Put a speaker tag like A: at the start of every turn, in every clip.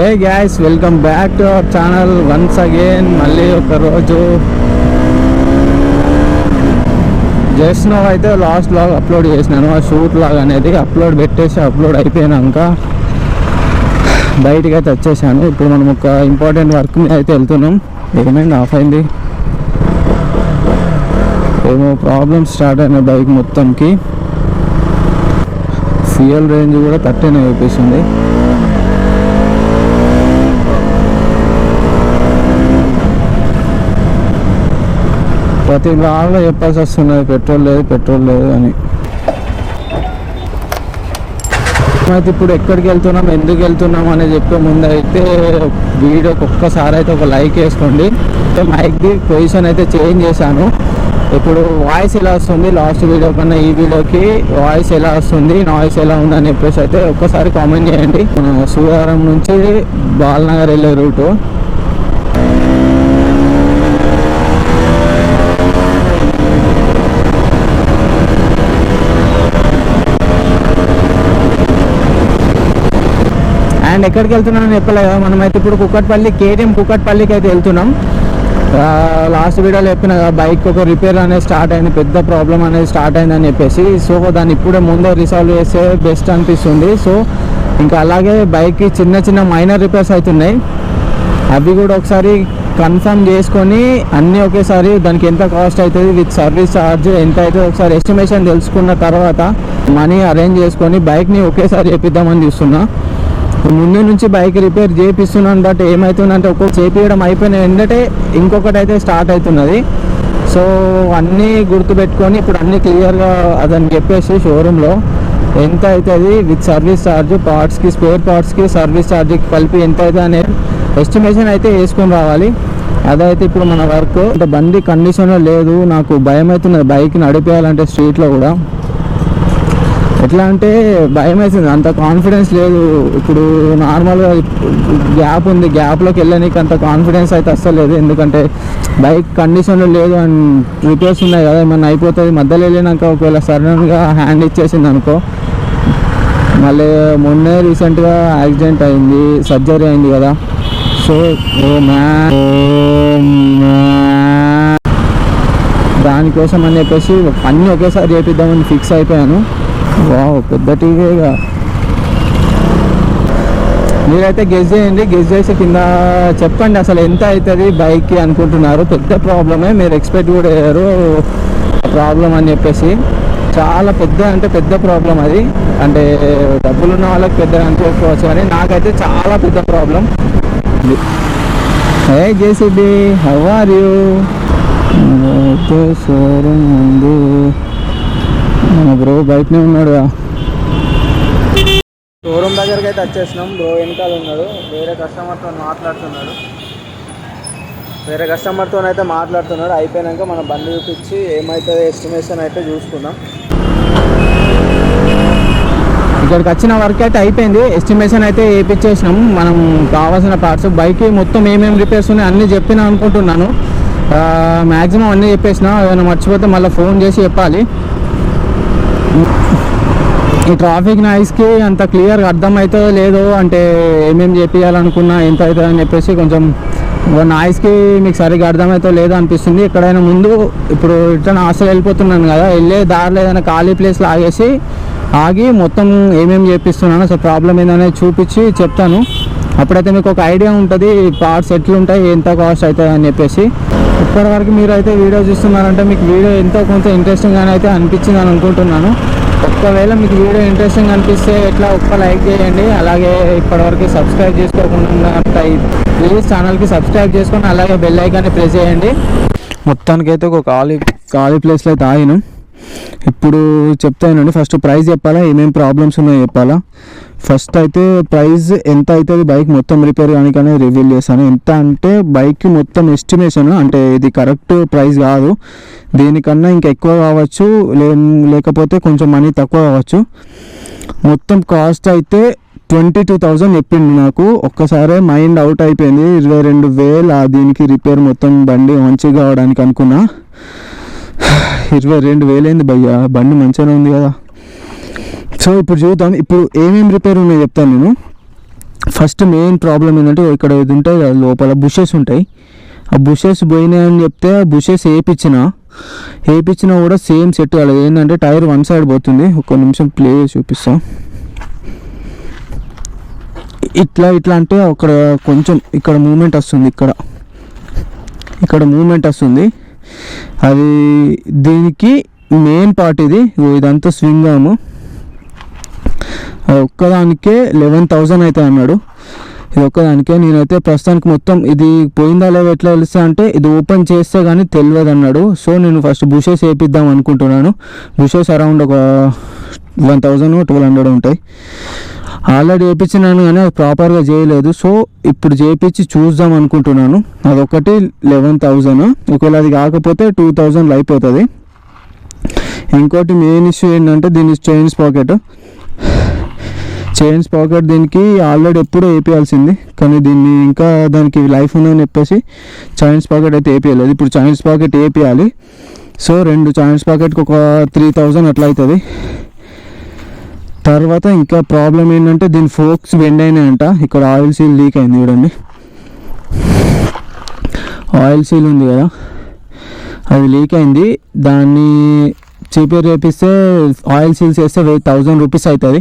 A: Hey guys, welcome back to our channel once again. మళ్ళీ ఒక రోజు జస్ట్ నో అయితే లాస్ట్ లాగ్ అప్లోడ్ చేసినాను. ఆ షూట్ లాగ్ అనేది అప్లోడ్ అయిపోయినాక బయటికి అయితే వచ్చేసాను. ఇప్పుడు మనం ఒక ఇంపార్టెంట్ వర్క్ మీద అయితే వెళ్తున్నాం. ఏమైంది, ఆఫ్ అయింది ఏమో, ప్రాబ్లమ్స్ స్టార్ట్ అయినాయి బైక్ మొత్తంకి. ఫ్యూయల్ రేంజ్ కూడా 39 చూపిస్తుంది. ప్రతి బ్లాగ్లో చెప్పాల్సి వస్తున్నది పెట్రోల్ లేదు అని. అయితే ఇప్పుడు ఎక్కడికి వెళ్తున్నాం, ఎందుకు వెళ్తున్నాం అనేది చెప్పే ముందు అయితే వీడియోకి ఒక్కసారి అయితే ఒక లైక్ వేసుకోండి. మైక్ది పొజిషన్ అయితే చేంజ్ చేశాను. ఇప్పుడు వాయిస్ ఎలా వస్తుంది, లాస్ట్ వీడియో కన్నా ఈ వీడియోకి వాయిస్ ఎలా వస్తుంది, నాయిస్ ఎలా ఉందని చెప్పేసి అయితే ఒక్కసారి కామెంట్ చేయండి. మన సూర్యారం నుంచి బాలనగర్ వెళ్ళే రూటు. అండ్ ఎక్కడికి వెళ్తున్నామని చెప్పలేదు కదా, మనమైతే ఇప్పుడు కుక్కట్పల్లి, కేటీఎం కుక్కట్పల్లికి అయితే వెళ్తున్నాం. లాస్ట్ వీడియోలో చెప్పిన బైక్ ఒక రిపేర్ అనేది స్టార్ట్ అయింది, పెద్ద ప్రాబ్లం అనేది స్టార్ట్ అయిందని చెప్పేసి. సో దాన్ని ఇప్పుడే ముందే రిసాల్వ్ చేస్తే బెస్ట్ అనిపిస్తుంది. సో ఇంకా అలాగే బైక్కి చిన్న మైనర్ రిపేర్స్ అవుతున్నాయి, అవి కూడా ఒకసారి కన్ఫర్మ్ చేసుకొని అన్నీ ఒకేసారి దానికి ఎంత కాస్ట్ అవుతుంది, విత్ సర్వీస్ ఛార్జ్ ఎంత అవుతుంది ఒకసారి ఎస్టిమేషన్ తెలుసుకున్న తర్వాత మనీ అరేంజ్ చేసుకొని బైక్ని ఒకేసారి చేపిద్దామని చూస్తున్నా. ముందు నుంచి బైక్ రిపేర్ చేపిస్తున్నాను, బట్ ఏమవుతుందంటే ఒక్కొక్క చేపించడం అయిపోయిన వెంటనే ఇంకొకటి అయితే స్టార్ట్ అవుతున్నది. సో అన్నీ గుర్తుపెట్టుకొని ఇప్పుడు అన్నీ క్లియర్గా అదని చెప్పేసి షోరూంలో ఎంత అవుతుంది విత్ సర్వీస్ ఛార్జ్, పార్ట్స్కి, స్పేర్ పార్ట్స్కి, సర్వీస్ ఛార్జ్కి కలిపి ఎంత అవుతుంది అనే ఎస్టిమేషన్ అయితే వేసుకొని రావాలి. అదైతే ఇప్పుడు మన వర్క్. అంటే బండి కండిషన్లో లేదు, నాకు భయం అవుతున్నది బైక్ నడిపేయాలంటే స్ట్రీట్లో కూడా. ఎట్లా అంటే భయం అవుతుంది, అంత కాన్ఫిడెన్స్ లేదు. ఇప్పుడు నార్మల్గా గ్యాప్ ఉంది, గ్యాప్లోకి వెళ్ళడానికి అంత కాన్ఫిడెన్స్ అయితే అస్సలు లేదు. ఎందుకంటే బైక్ కండిషన్లో లేదు అండ్ రిపేర్స్ ఉన్నాయి కదా, ఏమన్నా అయిపోతుంది. మధ్యలో వెళ్ళినాక ఒకవేళ సడన్గా హ్యాండ్ ఇచ్చేసింది అనుకో, మళ్ళీ మొన్నే రీసెంట్గా యాక్సిడెంట్ అయింది, సర్జరీ అయింది కదా. సో దానికోసం అని చెప్పేసి అన్నీ ఒకేసారి చేపిద్దామని ఫిక్స్ అయిపోయాను. వావ్, పెద్ద టీవీగా. మీరైతే గెస్ చేయండి, గెస్ చేసి కింద చెప్పండి అసలు ఎంత అవుతుంది బైక్కి అనుకుంటున్నారు. పెద్ద ప్రాబ్లమే, మీరు ఎక్స్పెక్ట్ కూడా అయ్యారు ప్రాబ్లం అని చెప్పేసి. చాలా పెద్ద అంటే పెద్ద ప్రాబ్లం అది. అంటే డబ్బులున్న వాళ్ళకి పెద్ద అనుకోవచ్చు, కానీ నాకైతే చాలా పెద్ద problem. Hey JCB, how are you? Showroom ఉంది, మన బ్రో బయటనే ఉన్నాడు. షోరూమ్ దగ్గరికి అయితే వచ్చేసినాం. బ్రో వెనకాల ఉన్నాడు, వేరే కస్టమర్తో మాట్లాడుతున్నాడు. అయిపోయాక మన బండి చూపించి ఏమవుతుంది ఎస్టిమేషన్ అయితే చూసుకుందాం. ఇక్కడికి వచ్చిన వర్క్ అయితే అయిపోయింది, ఎస్టిమేషన్ అయితే వేయించేసినాం. మనం కావాల్సిన పార్ట్స్ బైక్కి మొత్తం ఏమేమి రిపేర్స్ ఉన్నాయి అన్నీ చెప్పినా అనుకుంటున్నాను. మ్యాక్సిమం అన్నీ చెప్పేసిన, ఏమైనా మర్చిపోతే మళ్ళీ ఫోన్ చేసి చెప్పాలి. ఈ ట్రాఫిక్ నాయిస్కి అంత క్లియర్గా అర్థమవుతుందో లేదో, అంటే ఏమేమి చేపించాలనుకున్నా ఎంత అవుతుంది అని చెప్పేసి కొంచెం నాయిస్కి మీకు సరిగ్గా అర్థమవుతుందో లేదో అనిపిస్తుంది. ఎక్కడైనా ముందు ఇప్పుడు రిటర్న్ హాస్టల్ వెళ్ళిపోతున్నాను కదా, వెళ్ళే దారిలో ఏదైనా ఖాళీ ప్లేస్లో ఆగి మొత్తం ఏమేమి చేపిస్తున్నానో అసలు ప్రాబ్లం ఏందనేది చూపించి చెప్తాను. అప్పుడైతే మీకు ఒక ఐడియా ఉంటుంది పార్ట్స్ ఎట్లుంటాయి, ఎంత కాస్ట్ అవుతుంది అని చెప్పేసి. ఇప్పటివరకు మీరు అయితే వీడియో చూస్తున్నారంటే మీకు వీడియో ఎంతో కొంత ఇంట్రెస్టింగ్గానే అయితే అనిపించింది అని అనుకుంటున్నాను. ఒకవేళ మీకు వీడియో ఇంట్రెస్టింగ్ అనిపిస్తే ఎట్లా ఒక్క లైక్ చేయండి. అలాగే ఇప్పటివరకు సబ్స్క్రైబ్ చేసుకోకుండా ప్లీజ్ ఛానల్కి సబ్స్క్రైబ్ చేసుకొని అలాగే బెల్ ఐకాన్ని ప్రెస్ చేయండి. మొత్తానికైతే ఒక ఖాళీ ప్లేస్లో అయితే ఆగినాం. ఇప్పుడు చెప్తానండి, ఫస్ట్ ప్రైస్ చెప్పాలా, ఏమేమి ప్రాబ్లమ్స్ ఉన్నాయో చెప్పాలా. ఫస్ట్ అయితే ప్రైస్ ఎంత అవుతుంది బైక్ మొత్తం రిపేర్ కానీ రివీల్ చేస్తాను. ఎంత అంటే బైక్కి మొత్తం ఎస్టిమేషన్, అంటే ఇది కరెక్ట్ ప్రైస్ కాదు, దీనికన్నా ఇంకా ఎక్కువ కావచ్చు, లేకపోతే కొంచెం మనీ తక్కువ కావచ్చు. మొత్తం కాస్ట్ అయితే 22,000 చెప్పింది నాకు. ఒక్కసారి మైండ్ అవుట్ అయిపోయింది. 22,000 దీనికి రిపేర్ మొత్తం బండి మంచిగా కావడానికి అనుకున్నా. 22,000 ఏంది భయ్యా, బండి మంచిగానే ఉంది కదా. సో ఇప్పుడు చూద్దాం, ఇప్పుడు ఏమేమి రిపేర్ ఉన్నాయో చెప్తాను నేను. ఫస్ట్ మెయిన్ ప్రాబ్లం ఏంటంటే ఇక్కడ ఇది ఉంటాయి కదా, లోపల బుషెస్ ఉంటాయి. ఆ బుషెస్ పోయినాయని చెప్తే ఆ బుషెస్ వేయించినా కూడా సేమ్ సెట్ కాలేదు. ఏంటంటే టైర్ వన్ సైడ్ పోతుంది. ఒక నిమిషం ప్లే చూపిస్తా. ఇట్లా అంటే అక్కడ కొంచెం ఇక్కడ మూమెంట్ వస్తుంది, ఇక్కడ మూమెంట్ వస్తుంది. అది దీనికి మెయిన్ పార్ట్ ఇదంతా స్వింగ్ ఆర్మ్. ఒక్కదానికే 11,000 అయితే అన్నాడు. ఇది ఒక్కదానికే. నేనైతే ప్రస్తుతానికి మొత్తం ఇది పోయిందా లేవో ఎట్లా తెలుస్తా అంటే ఇది ఓపెన్ చేస్తే కానీ తెలియదు అన్నాడు. సో నేను ఫస్ట్ బుషెస్ వేపిద్దాం అనుకుంటున్నాను. బుషెస్ అరౌండ్ ఒక 1,000-1,200 ఉంటాయి. ఆల్రెడీ వేయించినాను కానీ అది ప్రాపర్గా చేయలేదు. సో ఇప్పుడు చేయించి చూద్దాం అనుకుంటున్నాను. అదొకటి 11,000. ఒకవేళ అది కాకపోతే 2,000 అయిపోతుంది. ఇంకోటి మెయిన్ ఇష్యూ ఏంటంటే దీని చైన్ స్పాకెట్ దీనికి ఆల్రెడీ ఎప్పుడో వేపియాల్సింది, కానీ దీన్ని ఇంకా దానికి లైఫ్ ఉందని చెప్పేసి చైన్ స్పాకెట్ అయితే వేపియలేదు. ఇప్పుడు చైన్ స్పాకెట్ వేపియాలి. సో 2 చైన్ స్పాకెట్కి ఒక 3,000 అట్లా అవుతుంది. తర్వాత ఇంకా ప్రాబ్లం ఏంటంటే దీని ఫోక్స్ బెండ్ అయినాయంట. ఇక్కడ ఆయిల్ సీల్ లీక్ అయింది చూడండి. ఆయిల్ సీల్ ఉంది కదా, అది లీక్ అయింది. దాన్ని రిపేర్ చేపిస్తే ఆయిల్ సీల్స్ వేస్తే 1,000 రూపీస్ అవుతుంది.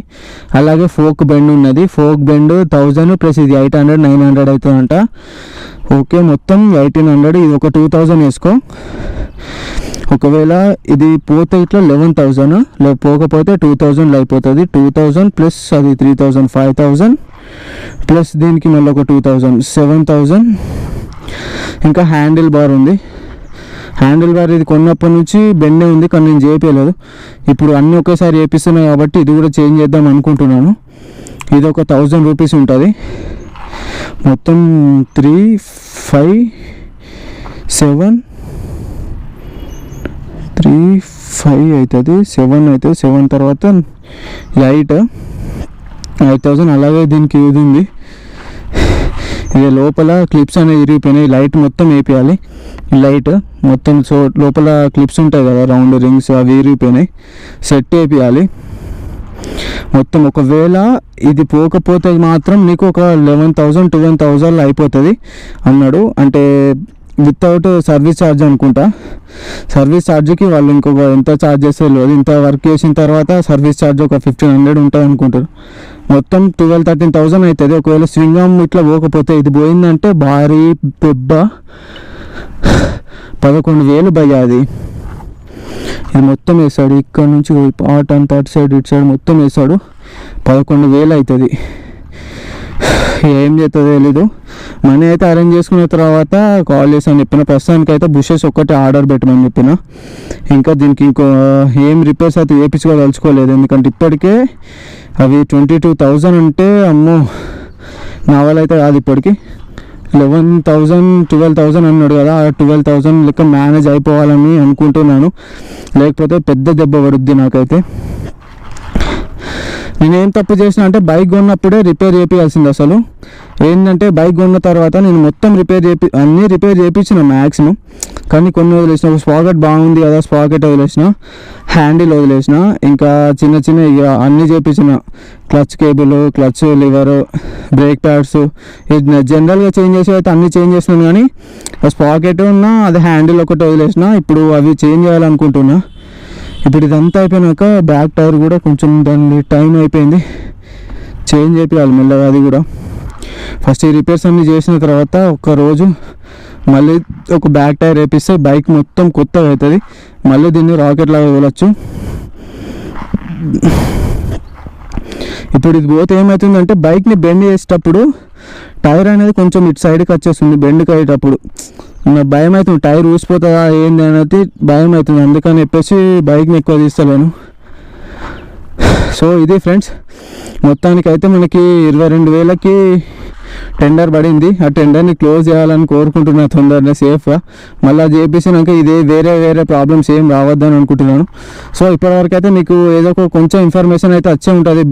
A: అలాగే ఫోక్ బెండ్ ఉన్నది. ఫోక్ బెండ్ 1,000 ప్లస్ ఇది 800-900 అవుతుందంట. ఓకే, మొత్తం 1,800. ఇది ఒక 2,000 వేసుకో. ఒకవేళ ఇది పోతే ఇట్లా 11,000, పోకపోతే 2,000 అయిపోతుంది. 2,000 ప్లస్ అది 3,000, 5,000 ప్లస్ దీనికి మళ్ళీ ఒక 2,000, 7,000. ఇంకా హ్యాండిల్ బార్ ఉంది. హ్యాండిల్ బార్ ఇది కొన్నప్పటి నుంచి బెండే ఉంది, కానీ నేను చేయించలేదు. ఇప్పుడు అన్నీ ఒకేసారి చేపిస్తున్నాయి కాబట్టి ఇది కూడా చేంజ్ చేద్దాం అనుకుంటున్నాను. ఇది ఒక 1,000 రూపీస్ ఉంటుంది. మొత్తం 3, 5, 7, 3, 5 అవుతుంది. 7 అవుతుంది. 7 తర్వాత 8,000. అలాగే దీనికి ఇది ఉంది, ఇది లోపల క్లిప్స్ అనేవి ఇరిగిపోయినాయి. లైట్ మొత్తం వేపియాలి. లైట్ మొత్తం సో లోపల క్లిప్స్ ఉంటాయి కదా, రౌండ్ రింగ్స్, అవి ఇరిగిపోయినాయి. సెట్ వేపియాలి మొత్తం. ఒకవేళ ఇది పోకపోతే మాత్రం నీకు ఒక 11,000-12,000 అయిపోతుంది అన్నాడు. అంటే వితౌట్ సర్వీస్ ఛార్జ్ అనుకుంటా. సర్వీస్ ఛార్జ్కి వాళ్ళు ఇంకొక ఎంత ఛార్జ్ చేస్తే లేదు. ఇంత వర్క్ చేసిన తర్వాత సర్వీస్ ఛార్జ్ ఒక 1,500 ఉంటుంది అనుకుంటారు. మొత్తం 12,000-13,000 అవుతుంది. ఒకవేళ స్వింగ్ ఆర్మ్ ఇట్లా పోకపోతే, ఇది పోయిందంటే భారీ పెద్ద 11,000 భయ్యా. అది ఇది మొత్తం వేస్తాడు. ఇక్కడ నుంచి పార్ట్ అంతా అటు సైడ్ ఇటు సైడ్ మొత్తం వేస్తాడు. 11,000 అవుతుంది. ఏం చేస్తుందో తెలీదు. మనీ అయితే అరేంజ్ చేసుకున్న తర్వాత కాల్ చేసాను చెప్పిన. ప్రస్తుతానికి అయితే బుషెస్ ఒక్కటి ఆర్డర్ పెట్టమని చెప్పిన. ఇంకా దీనికి ఇంకో ఏం రిపేర్స్ అయితే వేయించుకోదలుచుకోలేదు. ఎందుకంటే ఇప్పటికే అవి 22,000 అంటే అమ్మో నా వల్ల అయితే కాదు. ఇప్పటికి 11,000-12,000 అన్నాడు కదా, 12,000 లెక్క మేనేజ్ అయిపోవాలని అనుకుంటున్నాను. లేకపోతే పెద్ద దెబ్బ పడుద్ది నాకైతే. నేనేం తప్పు చేసిన అంటే బైక్ కొన్నప్పుడే రిపేర్ చేయించాల్సింది. అసలు ఏంటంటే బైక్ కొన్న తర్వాత నేను మొత్తం అన్నీ రిపేర్ చేయించిన మ్యాక్సిమం. కానీ కొన్ని వదిలేసిన. ఒక స్పాకెట్ బాగుంది కదా, స్పాకెట్ వదిలేసిన, హ్యాండిల్ వదిలేసిన, ఇంకా చిన్న ఇక అన్నీ చేయించిన. Clutch cable, clutch liver, brake pads, ఇది జనరల్గా చేంజ్ చేసి అయితే అన్నీ చేంజ్ చేసినాను. కానీ స్పాకెట్ ఉన్నా అది హ్యాండిల్ ఒకటి వదిలేసిన. ఇప్పుడు అవి చేంజ్ చేయాలనుకుంటున్నా. ఇప్పుడు ఇదంతా అయిపోయినాక బ్యాక్ టైర్ కూడా కొంచెం దాన్ని టైం అయిపోయింది, చేంజ్ చేయాలి మెల్లగా. అది కూడా ఫస్ట్ ఈ రిపేర్స్ అన్నీ చేసిన తర్వాత ఒక్కరోజు మళ్ళీ ఒక బ్యాక్ టైర్ వేపిస్తే బైక్ మొత్తం కొత్తగా అవుతుంది. మళ్ళీ దీన్ని రాకెట్ లాగా వెళ్ళచ్చు. ఇప్పుడు ఇది పోతే ఏమవుతుందంటే బైక్ని బెండ్ చేసేటప్పుడు టైర్ అనేది కొంచెం ఇటు సైడ్కి వచ్చేస్తుంది. బెండ్కి అయ్యేటప్పుడు నాకు భయం అవుతుంది, టైర్ ఊసిపోతుందా ఏంది అనేది భయం అవుతుంది. అందుకని చెప్పేసి బైక్ని ఎక్కువ తీస్తలేను. సో ఇది ఫ్రెండ్స్, మొత్తానికి అయితే మనకి 22,000కి టెండర్ పడింది. ఆ టెండర్ని క్లోజ్ చేయాలని కోరుకుంటున్నా తొందరగా, సేఫ్గా. మళ్ళీ చేపించినాక ఇదే వేరే ప్రాబ్లమ్స్ ఏం రావద్దని అనుకుంటున్నాను. సో ఇప్పటివరకు అయితే మీకు ఏదో కొంచెం ఇన్ఫర్మేషన్ అయితే వచ్చే ఉంటుంది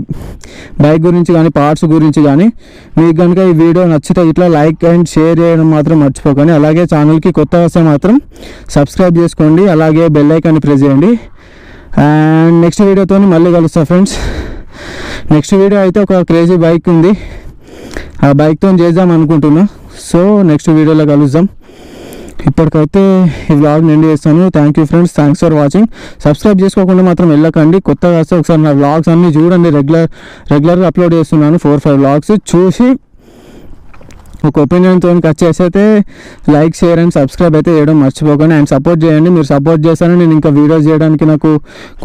A: బైక్ గురించి కానీ పార్ట్స్ గురించి కానీ. మీకు కనుక ఈ వీడియో నచ్చితే ఇట్లా లైక్ అండ్ షేర్ చేయడం మాత్రం మర్చిపోకండి. అలాగే ఛానల్కి కొత్త వస్తే మాత్రం సబ్స్క్రైబ్ చేసుకోండి. అలాగే బెల్ ఐకాన్ని ప్రెస్ చేయండి. అండ్ నెక్స్ట్ వీడియోతో మళ్ళీ కలుస్తా ఫ్రెండ్స్. నెక్స్ట్ వీడియో అయితే ఒక క్రేజీ బైక్ ఉంది, ఆ బైక్తో చేద్దాం అనుకుంటున్నా. సో నెక్స్ట్ వీడియోలో కలుద్దాం. ఇప్పటికైతే ఈ వ్లాగ్ ఎండ్ చేస్తాను. Thank you friends, thanks for watching. Subscribe చేసుకోకుండా మాత్రం వెళ్ళకండి. కొత్తగా వస్తే ఒకసారి నా వ్లాగ్స్ అన్నీ చూడండి. రెగ్యులర్గా అప్లోడ్ చేస్తున్నాను 4-5 వ్లాగ్స్. చూసి ఒక ఒపీనియన్తో వచ్చేసి అయితే లైక్, షేర్ అండ్ సబ్స్క్రైబ్ అయితే చేయడం మర్చిపోకండి. అండ్ సపోర్ట్ చేయండి. మీరు సపోర్ట్ చేస్తారని నేను ఇంకా వీడియోస్ చేయడానికి నాకు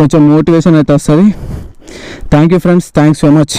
A: కొంచెం మోటివేషన్ అయితే వస్తుంది. Thank you friends, thanks so much.